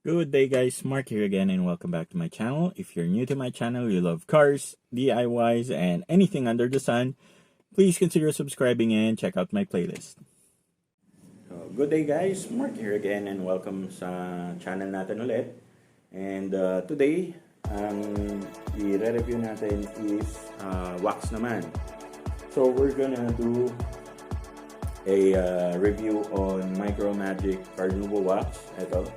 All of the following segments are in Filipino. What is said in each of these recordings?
Good day guys, Mark here again and welcome back to my channel. If you're new to my channel, you love cars, DIYs, and anything under the sun, please consider subscribing and check out my playlist. Good day guys, Mark here again and welcome sa channel natin ulit. And today, i-review natin is wax naman. So we're gonna do a review on Micromagic Carnauba wax. Ito.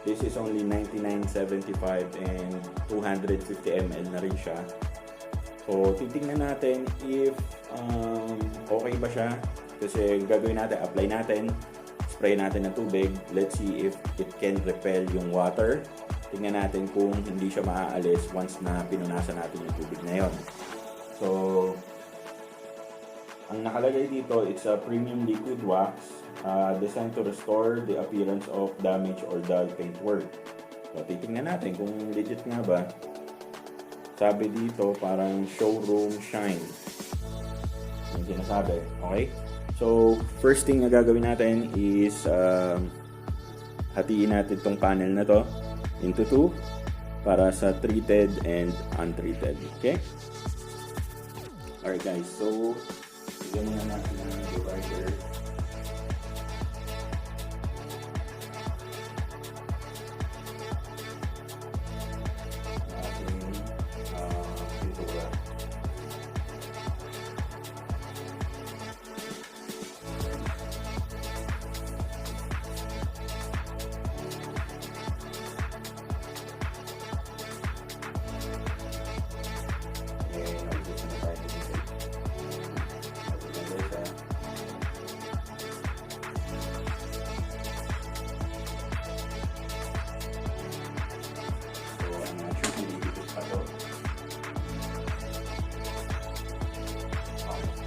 This is only $99.75 and 250 ml na rin siya. So, titingnan natin if okay ba siya. Kasi gagawin natin, apply natin, spray natin ng tubig. Let's see if it can repel yung water. Tingnan natin kung hindi siya maaalis once na pinunasan natin yung tubig na yon. So, ang nakalagay dito, it's a premium liquid wax. Designed to restore the appearance of damaged or dull paintwork. So, titingnan natin kung legit nga ba. Sabi dito, parang showroom shine. Yung sinasabi. Okay? So, first thing na gagawin natin is hatiin natin itong panel na to into two para sa treated and untreated. Okay? Alright guys, so bigyan muna natin ng divider.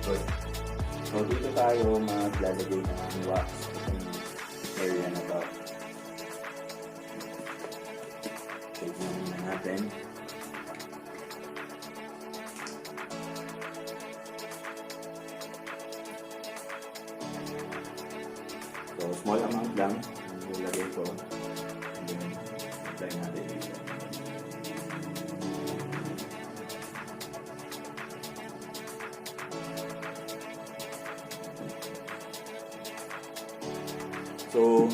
Good. So, dito tayo maglalagay ng wax itong area na to. Tignan muna natin. So, small amount lang ang ilalagay ko. And then, apply natin dito. So,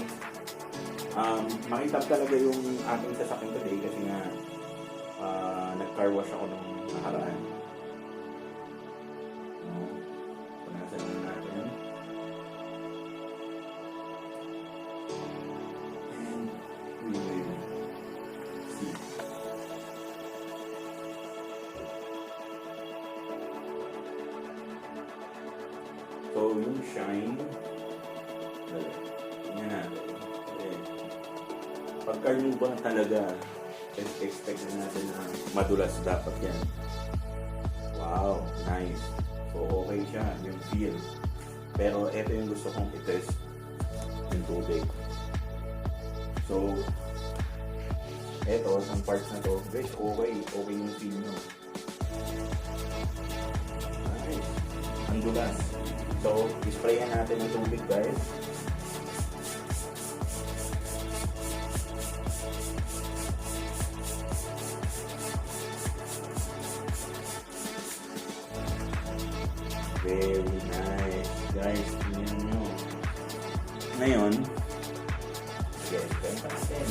makitap talaga yung aking sasakyan today kasi nga nag-car wash ako nung nakaraan. Punasan na natin. And we will see. So, yung shine, tingnan natin. Pag Carnauba talaga, expect na natin na madulas dapat yan. Wow, nice. So, okay siya, yung feel. Pero, ito yung gusto kong i-test, yung tubig. So, ito, some parts na to, guys, okay yung feel nyo. Nice. Ang dulas. So, isprayan natin yung tubig, guys. Very nice, guys. Tingnan nyo. Ngayon, yes, benta natin.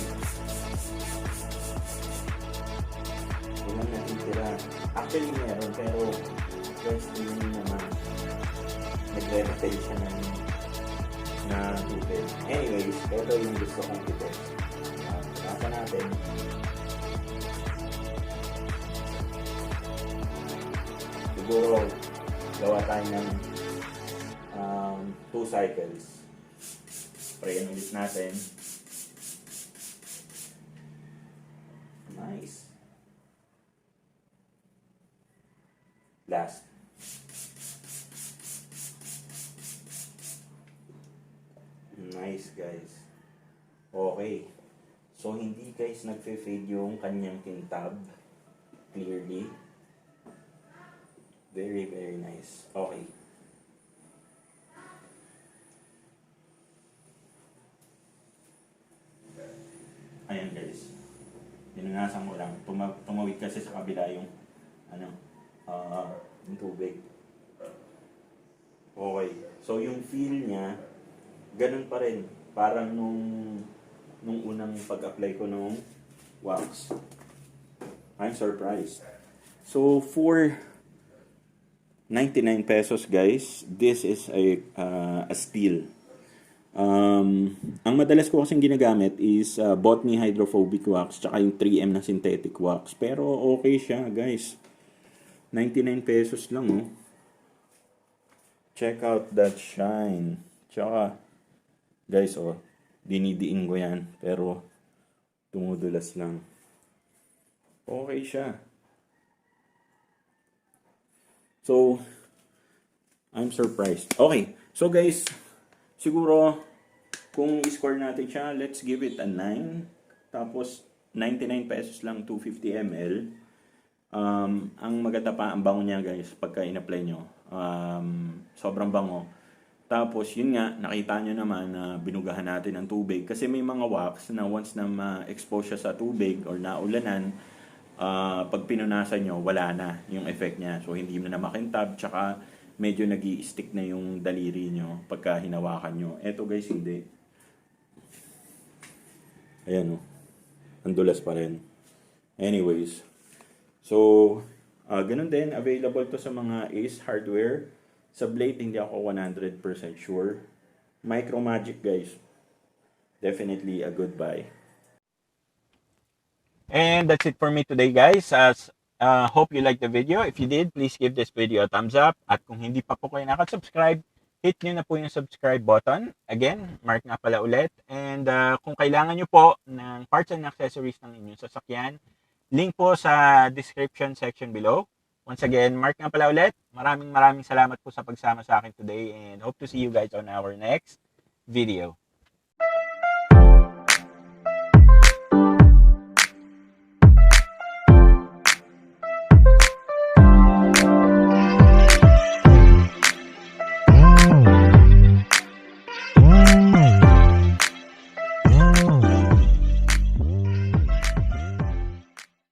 Walang natitira. Actually, meron, pero guys, tingnan nyo naman. Nagre-refill siya na tubig. Anyways, ito yung gusto kong titest. Nasa natin. Siguro, gawa tayo ng 2 cycles. Sprayan ulit natin. Nice. Last. Nice guys. Okay. So hindi guys nagfe-fade yung kanyang tintab. Clearly. Very, very nice. Okay. Ayan guys. Pinunasan ko lang. Tumawid kasi sa kabila yung yung tubig. Okay. So yung feel niya, ganun pa rin. Parang nung unang pag-apply ko nung wax. I'm surprised. So for 99 pesos guys, this is a steal. Ang madalas ko kasing ginagamit is Botany Hydrophobic Wax tsaka yung 3M na synthetic wax. Pero okay siya guys. 99 pesos lang oh. Check out that shine. Tsaka guys oh, dinidiin ko yan pero tumudulas lang. Okay siya. So, I'm surprised. Okay. So guys, siguro kung i-score natin siya, let's give it a 9. Tapos 99 pesos lang 250 ml. Ang maganda pa ang bango niya guys pagka in-apply nyo. Sobrang bango. Tapos yun nga, nakita nyo naman na binugahan natin ng tubig. Kasi may mga wax na once na ma-expose siya sa tubig or naulanan, pag pinunasan nyo, wala na yung effect niya. So hindi na makintab, tsaka medyo nag-i-stick na yung daliri nyo pagka hinawakan nyo. Eto guys, hindi. Ayan o. Ang dulas pa rin. Anyways. So, ganun din. Available to sa mga Ace Hardware. Sa Blade, hindi ako 100% sure. Micromagic guys. Definitely a good buy. And that's it for me today guys. Hope you liked the video. If you did, please give this video a thumbs up. At kung hindi pa po kayo nakasubscribe, hit nyo na po yung subscribe button. Again, Mark nga pala ulit. And kung kailangan nyo po ng parts and accessories ng inyong sasakyan, link po sa description section below. Once again, Mark nga pala ulit. Maraming salamat po sa pagsama sa akin today and hope to see you guys on our next video.